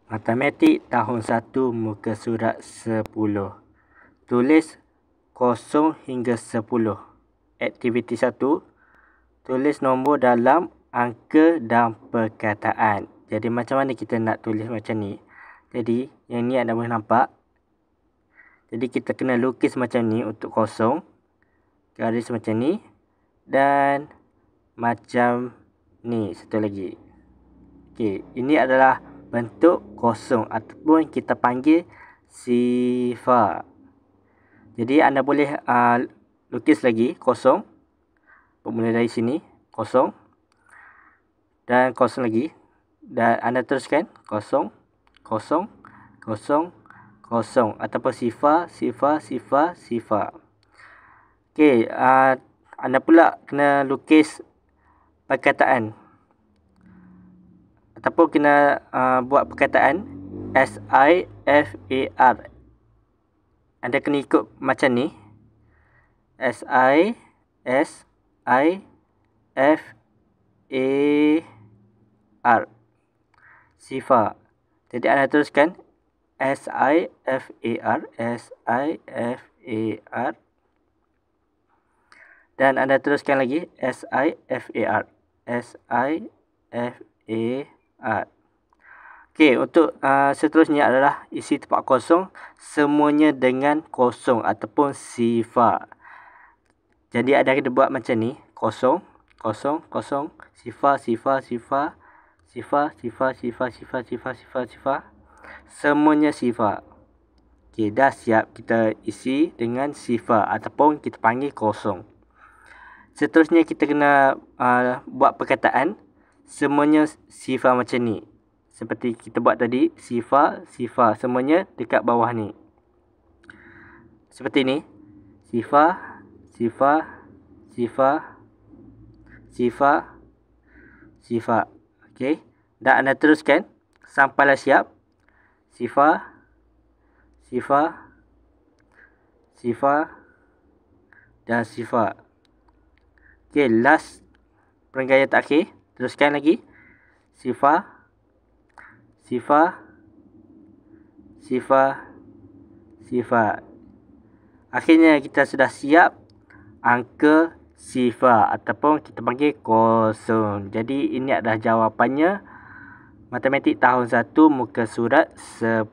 Matematik tahun 1 muka surat 10. Tulis 0 hingga 10. Aktiviti 1. Tulis nombor dalam angka dan perkataan. Jadi macam mana kita nak tulis macam ni? Jadi yang ni anda boleh nampak. Jadi kita kena lukis macam ni untuk 0. Garis macam ni. Dan macam ni satu lagi. Okey, ini adalah bentuk 0 ataupun kita panggil sifar. Jadi anda boleh lukis lagi 0. Bermula dari sini 0 dan 0 lagi, dan anda teruskan 0 0 0 0 ataupun sifar sifar sifar sifar. Okey, anda pula kena lukis perkataan ataupun kena buat perkataan SIFAR. Anda kena ikut macam ni. SIFAR. Sifar. Jadi anda teruskan SIFAR. Dan anda teruskan lagi SIFAR. Okey, untuk seterusnya adalah isi tempat kosong semuanya dengan kosong ataupun sifar. Jadi anda kena buat macam ni, 0 0 0 sifar sifar sifar sifar sifar sifar sifar sifar sifar sifar, semuanya sifar. Okey, dah siap kita isi dengan sifar ataupun kita panggil 0. Seterusnya kita kena buat perkataan semuanya sifar macam ni. Seperti kita buat tadi, sifar, sifar. Semuanya dekat bawah ni. Seperti ni. Sifar, sifar, sifar, sifar, sifar. Okey. Dan anda teruskan sampailah siap. Sifar, sifar, sifar, dan sifar. Okey, last perenggan terakhir. Teruskan lagi. Sifar, sifar, sifar, sifar. Akhirnya kita sudah siap angka sifar ataupun kita panggil 0. Jadi ini adalah jawapannya. Matematik tahun 1 muka surat 10.